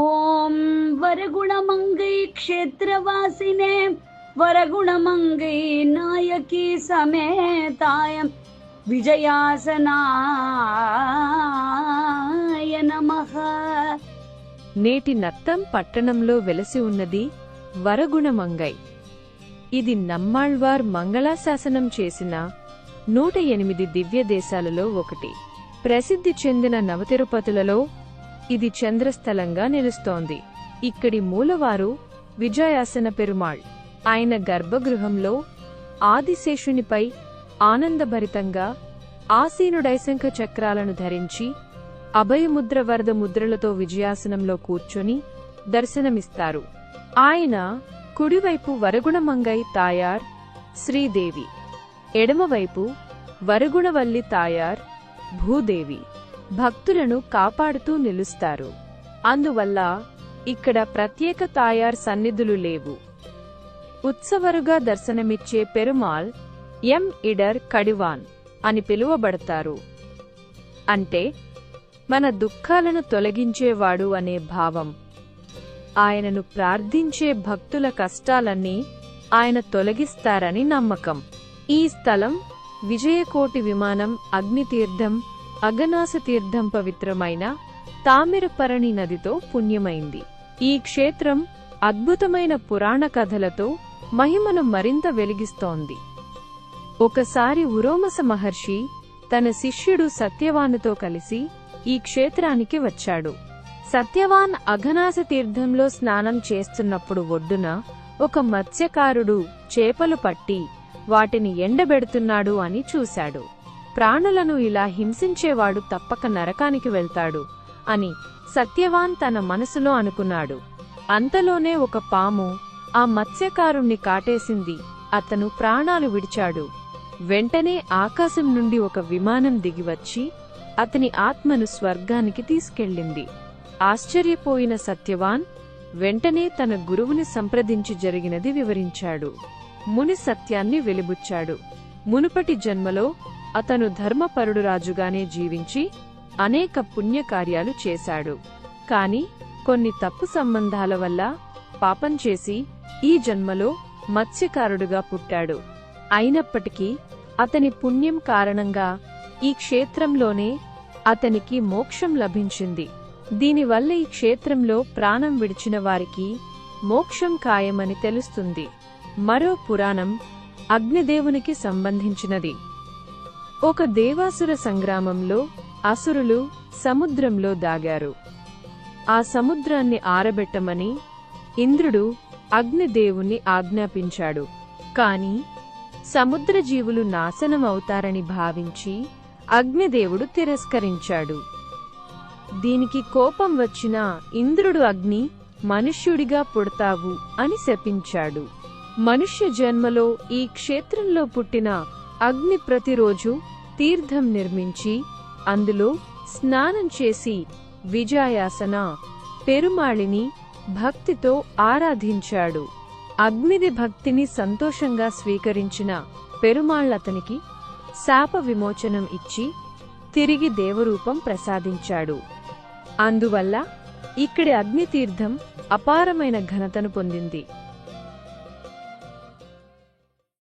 ஓம் வரகுணமங்கை க்ஷேத்திரவாசினே வரகுணமங்கை நாயகி சமேதாயம் விஜயாசனாய నమః. నేటి నత్తం పట్టణంలో వెలసి ఉన్నది వరగుణమంగై. ఇది నమ్మాళ్వార్ మంగళాశాసనం చేసిన 108 దివ్య దేశాలలో ఒకటి. ప్రసిద్ధి చెందిన నవతిరుపతులలో ఇది చంద్రస్థలంగా నిలుస్తోంది. ఇక్కడి మూలవారు విజయాసన పెరుమాళ్. ఆయన గర్భగృహంలో ఆదిశేషునిపై ఆనందభరితంగా ఆసీనుడైశంఖ చక్రాలను ధరించి అభయముద్ర వరద ముద్రలతో విజయాసనంలో కూర్చొని దర్శనమిస్తారు. ఆయన కుడివైపు వరగుణమంగై తాయార్ శ్రీదేవి, ఎడమవైపు వరగుణవల్లి తాయార్ భూదేవి భక్తులను కాపాడుతూ నిలుస్తారు. అందువల్ల ఇక్కడ ప్రత్యేక తాయార్ సన్నిధులు లేవు. ఉత్సవరుగా దర్శనమిచ్చే పెరుమాళ్ ఎం ఇడర్ కడివాన్ అని పిలువబడతారు. అంటే మన దుఃఖాలను తొలగించేవాడు అనే భావం. ఆయనను ప్రార్థించే భక్తుల కష్టాలన్నీ ఆయన తొలగిస్తారని నమ్మకం. ఈ స్థలం విజయకోటి విమానం, అగ్నితీర్థం, అగనాసతీర్థం పవిత్రమైన తామిరపరణి నదితో పుణ్యమైంది. ఈ క్షేత్రం అద్భుతమైన పురాణ కథలతో మహిమను మరింత వెలిగిస్తోంది. ఒకసారి ఉరోమస మహర్షి తన శిష్యుడు సత్యవానుతో కలిసి ఈ క్షేత్రానికి వచ్చాడు. సత్యవాన్ అఘనాస తీర్థంలో స్నానం చేస్తున్నప్పుడు ఒడ్డున ఒక మత్స్యకారుడు చేపలు పట్టి వాటిని ఎండబెడుతున్నాడు అని చూశాడు. ప్రాణులను ఇలా హింసించేవాడు తప్పక నరకానికి వెళ్తాడు అని సత్యవాన్ తన మనసులో అనుకున్నాడు. అంతలోనే ఒక పాము ఆ మత్స్యకారుణ్ణి కాటేసింది. అతను ప్రాణాలు విడిచాడు. వెంటనే ఆకాశం నుండి ఒక విమానం దిగివచ్చి అతని ఆత్మను స్వర్గానికి తీసుకెళ్ళింది. ఆశ్చర్యపోయిన సత్యవాన్ వెంటనే తన గురువుని సంప్రదించి జరిగినది వివరించాడు. ముని సత్యాన్ని వెలిబుచ్చాడు. మునుపటి జన్మలో అతను ధర్మపరుడు రాజుగానే జీవించి అనేక పుణ్యకార్యాలు చేశాడు. కాని కొన్ని తప్పు సంబంధాల వల్ల పాపం చేసి ఈ జన్మలో మత్స్యకారుడుగా పుట్టాడు. అయినప్పటికీ అతని పుణ్యం కారణంగా ఈ క్షేత్రంలోనే అతనికి మోక్షం లభించింది. దీనివల్ల ఈ క్షేత్రంలో ప్రాణం విడిచిన వారికి మోక్షం ఖాయమని తెలుస్తుంది. మరో పురాణం అగ్నిదేవునికి సంబంధించినది. ఒక దేవాసుర సంగ్రామంలో అసురులు సముద్రంలో దాగారు. ఆ సముద్రాన్ని ఆరబెట్టమని ఇంద్రుడు అగ్నిదేవుని ఆజ్ఞాపించాడు. కాని సముద్రజీవులు నాశనమవుతారని భావించి అగ్నిదేవుడు తిరస్కరించాడు. దీనికి కోపం వచ్చిన ఇంద్రుడు అగ్ని మనుష్యుడిగా పుడతావు అని శపించాడు. మనుష్య జన్మలో ఈ క్షేత్రంలో పుట్టిన అగ్ని ప్రతిరోజు తీర్థం నిర్మించి అందులో స్నానం చేసి విజయాసన పెరుమాళిని భక్తితో ఆరాధించాడు. అగ్నిది భక్తిని సంతోషంగా స్వీకరించిన పెరుమాళ్లతనికి శాప విమోచనం ఇచ్చి తిరిగి దేవరూపం ప్రసాదించాడు. అందువల్ల ఇక్కడి అగ్నితీర్థం అపారమైన ఘనతను పొందింది.